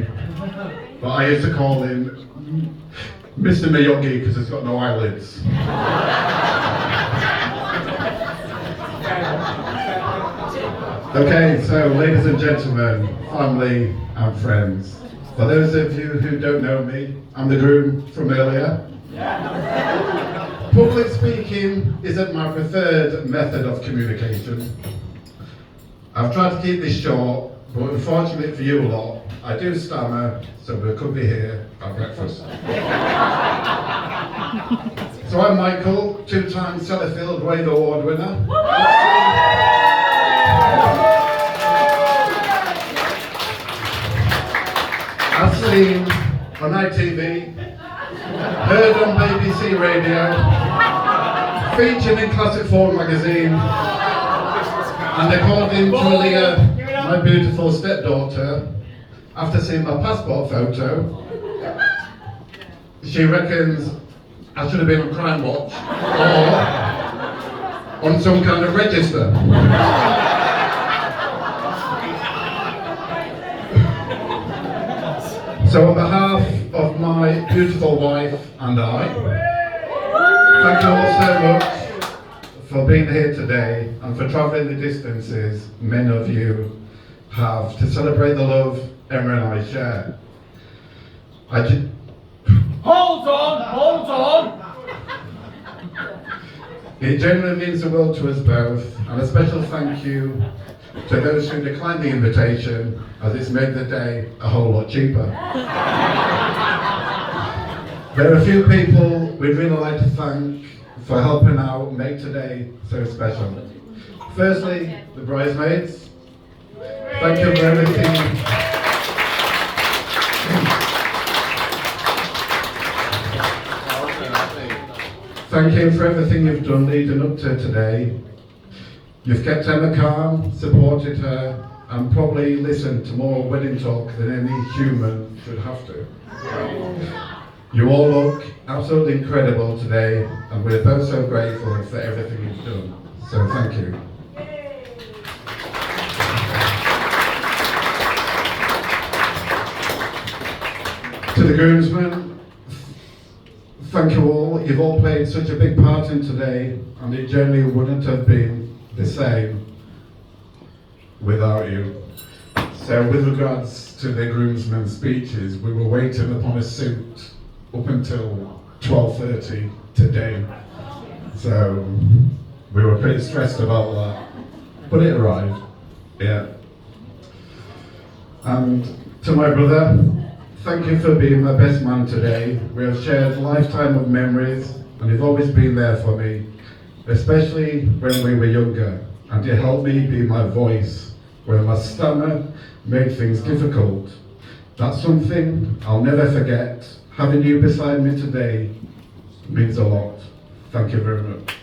family, but I used to call him Mr. Miyogi because he's got no eyelids. Okay, so ladies and gentlemen, family and friends, for those of you who don't know me, I'm the groom from earlier. Public speaking isn't my preferred method of communication. I've tried to keep this short, but unfortunately for you lot, I do stammer, so we could be here at breakfast. So I'm Michael, two-time Sellafield Wade Award winner. I've seen on ITV, heard on BBC Radio, featured in Classic 4 magazine, and according to Leah, my beautiful stepdaughter, after seeing my passport photo, she reckons I should have been on Crime Watch or on some kind of register. So on behalf of my beautiful wife and I, thank you all so much for being here today and for travelling the distances many of you have to celebrate the love Emma and I share. Hold on! It genuinely means the world to us both, and a special thank you to those who declined the invitation, as it's made the day a whole lot cheaper. There are a few people we'd really like to thank for helping out make today so special. Firstly, the bridesmaids. Thank you for everything. Thank you for everything you've done leading up to today. You've kept Emma calm, supported her, and probably listened to more wedding talk than any human should have to. You all look absolutely incredible today, and we're both so grateful for everything you've done. So thank you. To the groomsmen, thank you all. You've all played such a big part in today, and it generally wouldn't have been the same without you. So with regards to the groomsmen's speeches, we were waiting upon a suit up until 12:30 today. So we were pretty stressed about that, but it arrived, yeah. And to my brother, thank you for being my best man today. We have shared a lifetime of memories, and you've always been there for me, especially when we were younger, and you helped me be my voice when my stammer made things difficult. That's something I'll never forget. Having you beside me today means a lot. Thank you very much.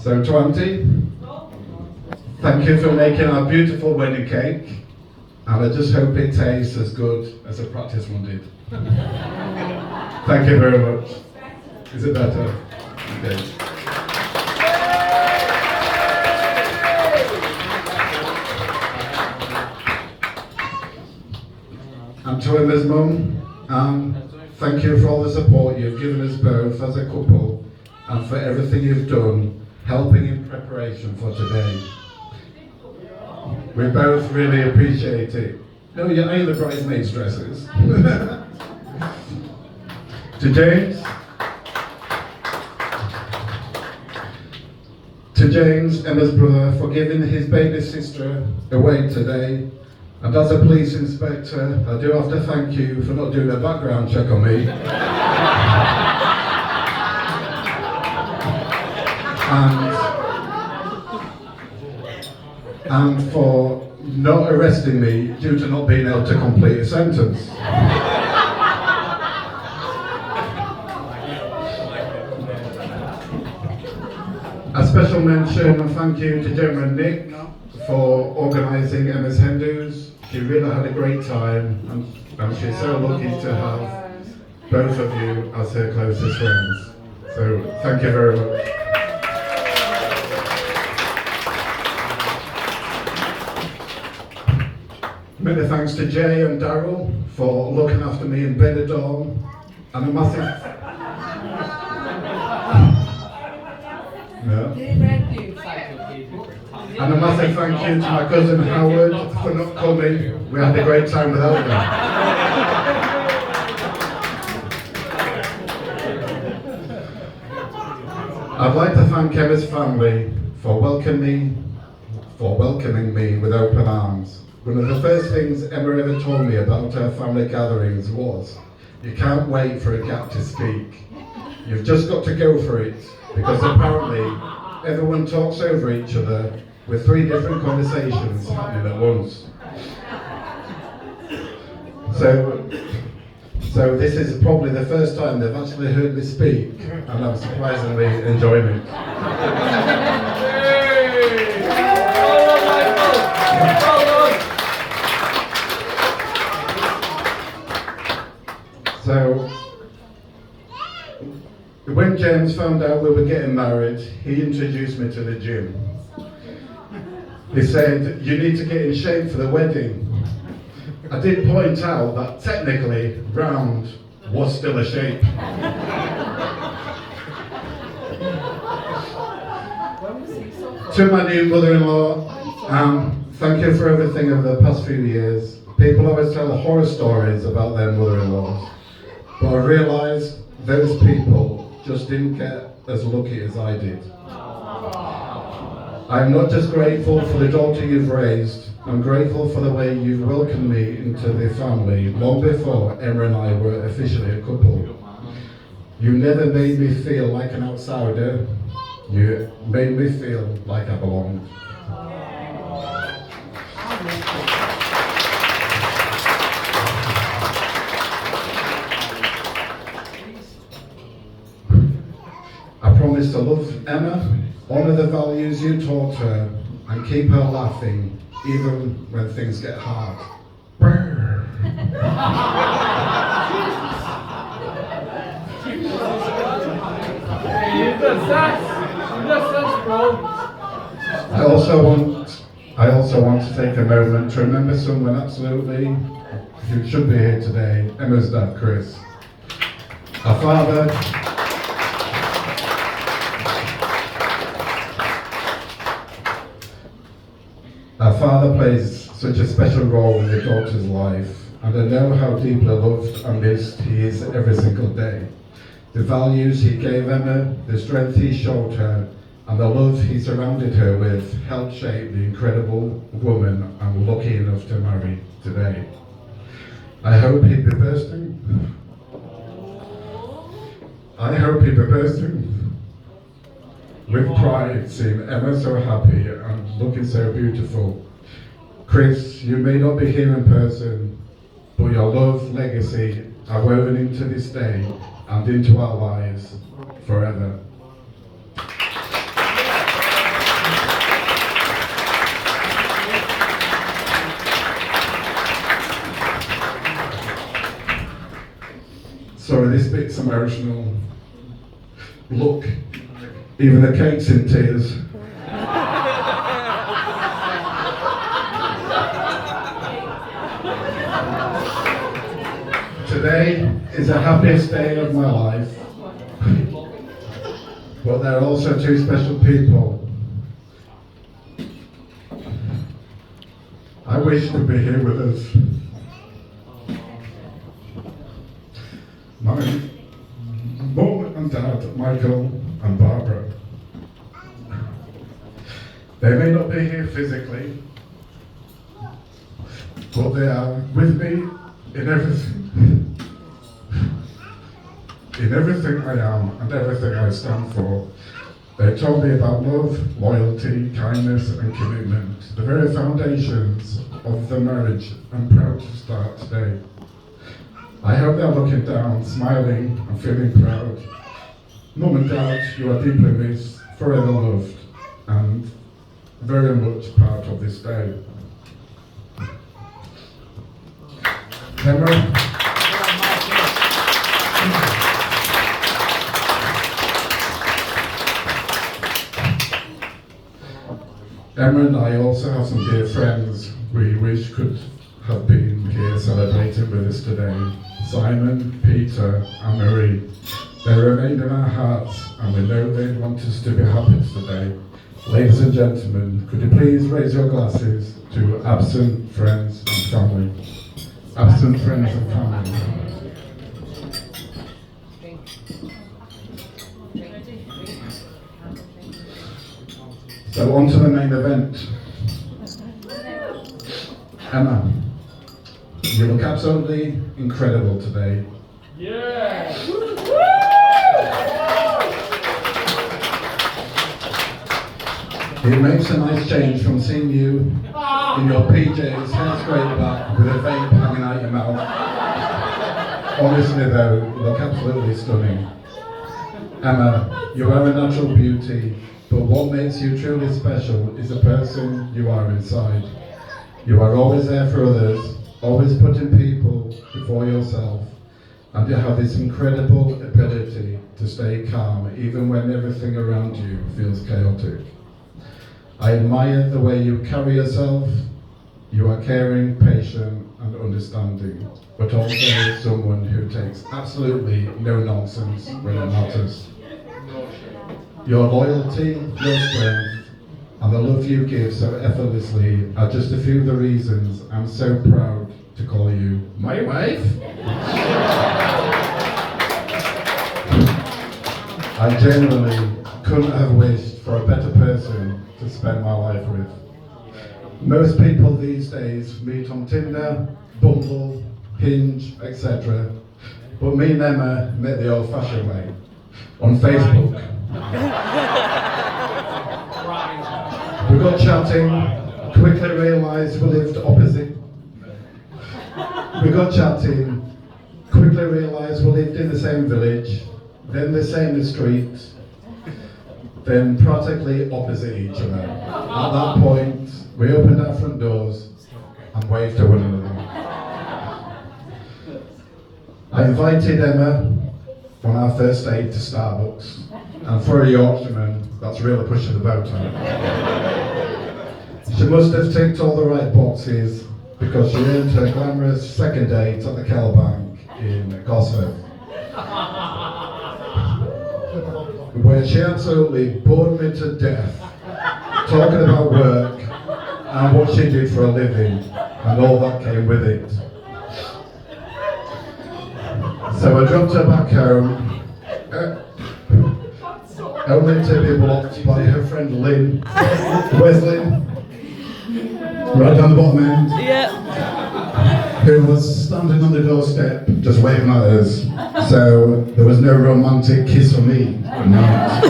So to Auntie, thank you for making our beautiful wedding cake, and I just hope it tastes as good as the practice one did. Thank you very much. Is it better? Okay. And to Emma's mum, thank you for all the support you've given us both as a couple, and for everything you've done helping in preparation for today. We both really appreciate it. No, you ain't the bridesmaids' dresses. To James, Emma's brother, for giving his baby sister away today. And as a police inspector, I do have to thank you for not doing a background check on me. And for not arresting me due to not being able to complete a sentence. A special mention and thank you to Gemma and Nick for organising Emma's hen do's. She really had a great time, and she's so lucky to have both of you as her closest friends. So thank you very much. Many thanks to Jay and Daryl for looking after me in Benidorm, and a massive and a massive thank you to my cousin Howard for not coming. We had a great time without him. I'd like to thank Emma's family for welcoming me with open arms. One of the first things Emma ever told me about her family gatherings was, you can't wait for a gap to speak. You've just got to go for it, because apparently everyone talks over each other with 3 different conversations happening at once. So this is probably the first time they've actually heard me speak, and I'm surprisingly enjoying it. So, when James found out we were getting married, he introduced me to the gym. He said, you need to get in shape for the wedding. I did point out that technically, round was still a shape. To my new mother-in-law, thank you for everything over the past few years. People always tell horror stories about their mother-in-laws, but I realised those people just didn't get as lucky as I did. I'm not just grateful for the daughter you've raised, I'm grateful for the way you've welcomed me into the family long before Emma and I were officially a couple. You never made me feel like an outsider, you made me feel like I belonged. I promise to love Emma, honour the values you taught her, and keep her laughing even when things get hard. I also want to take a moment to remember someone absolutely who should be here today, Emma's dad, Chris. Our father plays such a special role in your daughter's life, and I know how deeply loved and missed he is every single day. The values he gave Emma, the strength he showed her, and the love he surrounded her with helped shape the incredible woman I'm lucky enough to marry today. I hope he'd be bursting with pride seeing Emma so happy and looking so beautiful. Chris, you may not be here in person, but your love, legacy are woven into this day and into our lives forever. Sorry, this bit's emotional. Look, even the cake's in tears. Today is the happiest day of my life, but there are also 2 special people. I wish to be here with us. My mum and dad, Michael and Barbara. They may not be here physically, but they are with me in everything I am and everything I stand for. They told me about love, loyalty, kindness and commitment, the very foundations of the marriage I'm proud to start today. I hope they're looking down, smiling and feeling proud. Mum and Dad, you are deeply missed, forever loved, and very much part of this day. Emma and I also have some dear friends we wish could have been here celebrating with us today. Simon, Peter and Marie. They remain in our hearts and we know they want us to be happy today. Ladies and gentlemen, could you please raise your glasses to absent friends and family. Absent friends and family. So on to the main event. Emma, you look absolutely incredible today. Yeah! It makes a nice change from seeing you in your PJs, hair straight back, with a vape hanging out your mouth. Honestly though, you look absolutely stunning. Emma, you are a natural beauty, but what makes you truly special is the person you are inside. You are always there for others, always putting people before yourself, and you have this incredible ability to stay calm even when everything around you feels chaotic. I admire the way you carry yourself. You are caring, patient and understanding, but also someone who takes absolutely no nonsense when it matters. Your loyalty, your strength and the love you give so effortlessly are just a few of the reasons I'm so proud to call you my wife. I genuinely couldn't have wished for a better person to spend my life with. Most people these days meet on Tinder, Bumble, Hinge, etc. But me and Emma met the old-fashioned way, on Facebook. We got chatting, quickly realised we lived opposite. We got chatting, quickly realised we lived in the same village, then the same street, then practically opposite each other. At that point, we opened our front doors and waved to one another. I invited Emma on our first date to Starbucks, and for a Yorkshireman, that's really pushing the boat on. She must have ticked all the right boxes because she earned her glamorous second date at the Bank in Costal, where she absolutely bored me to death, talking about work and what she did for a living and all that came with it. So I dropped her back home, only to be blocked by her friend Lynn. Where's Lynn? Right down the bottom end. Yeah. Who was standing on the doorstep just waving at us. So there was no romantic kiss for me at night.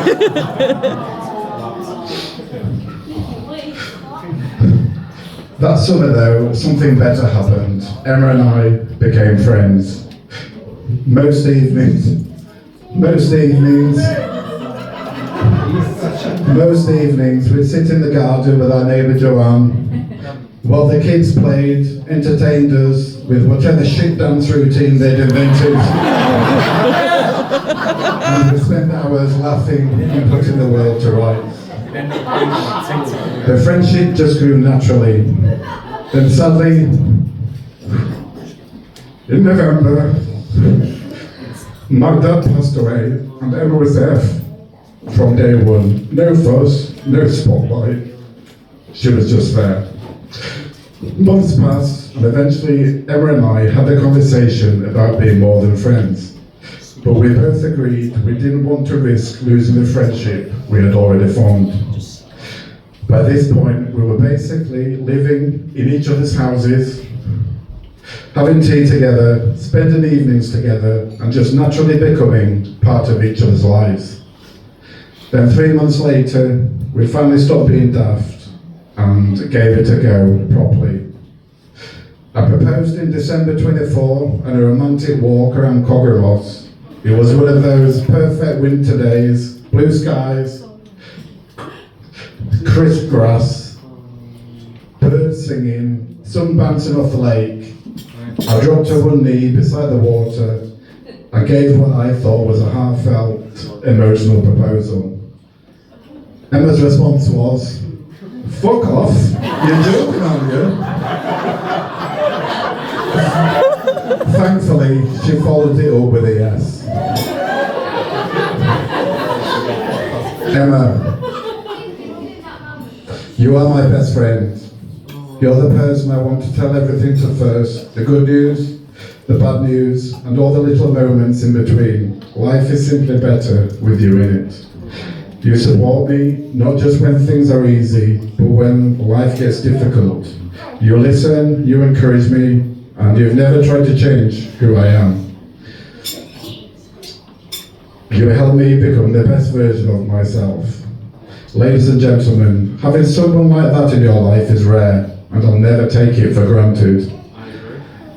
That summer though, something better happened. Emma and I became friends. Most evenings we'd sit in the garden with our neighbour Joanne while the kids played, entertained us with whatever shit dance routine they'd invented. And we spent hours laughing and putting the world to rights. The friendship just grew naturally. Then sadly, in November, my dad passed away and Emma was there from day one. No fuss, no spotlight. She was just there. Months passed and eventually Emma and I had a conversation about being more than friends. But we both agreed we didn't want to risk losing the friendship we had already formed. By this point, we were basically living in each other's houses, having tea together, spending evenings together, and just naturally becoming part of each other's lives. Then 3 months later, we finally stopped being daft and gave it a go properly. I proposed in December 24 on a romantic walk around Coggerloss. It was one of those perfect winter days, blue skies, crisp grass, birds singing, sun bouncing off the lake. I dropped to one knee beside the water and gave what I thought was a heartfelt, emotional proposal. Emma's response was, Fuck off. You're joking, aren't you? Thankfully, she followed it up with a yes. Emma, you are my best friend. You're the person I want to tell everything to first. The good news, the bad news, and all the little moments in between. Life is simply better with you in it. You support me, not just when things are easy, but when life gets difficult. You listen, you encourage me, and you've never tried to change who I am. You help me become the best version of myself. Ladies and gentlemen, having someone like that in your life is rare, and I'll never take it for granted.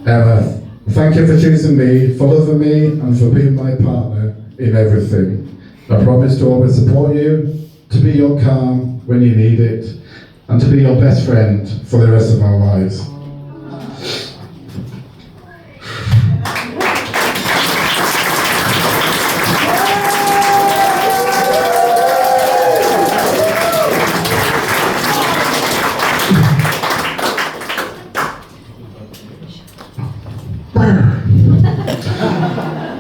Emma, thank you for choosing me, for loving me, and for being my partner in everything. I promise to always support you, to be your calm when you need it, and to be your best friend for the rest of our lives.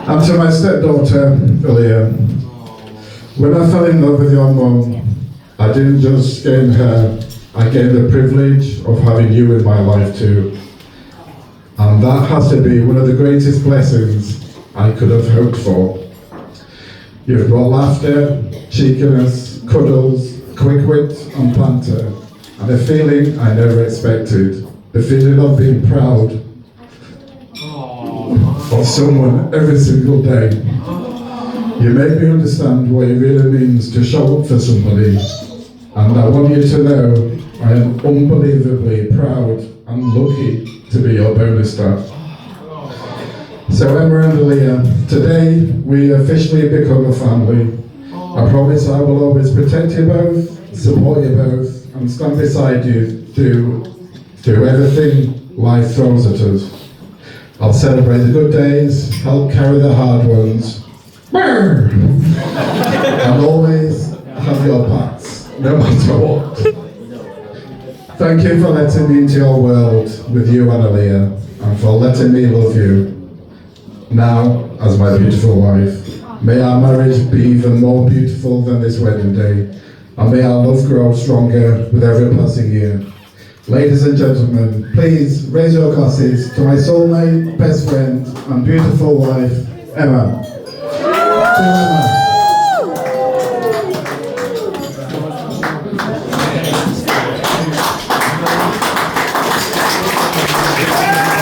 And to my stepdaughter, Leah, when I fell in love with your mum, I didn't just gain her, I gained the privilege of having you in my life too. And that has to be one of the greatest blessings I could have hoped for. You've brought laughter, cheekiness, cuddles, quick wit and banter, and a feeling I never expected, the feeling of being proud of someone every single day. You make me understand what it really means to show up for somebody, and I want you to know I am unbelievably proud and lucky to be your bonus staff. So Emma and Aaliyah, today we officially become a family. I promise I will always protect you both, support you both, and stand beside you through everything life throws at us. I'll celebrate the good days, help carry the hard ones, and always have your backs, no matter what. Thank you for letting me into your world with you and Aaliyah, and for letting me love you. Now, as my beautiful wife, may our marriage be even more beautiful than this wedding day, and may our love grow stronger with every passing year. Ladies and gentlemen, please raise your glasses to my soulmate, best friend, and beautiful wife, Emma. To Emma.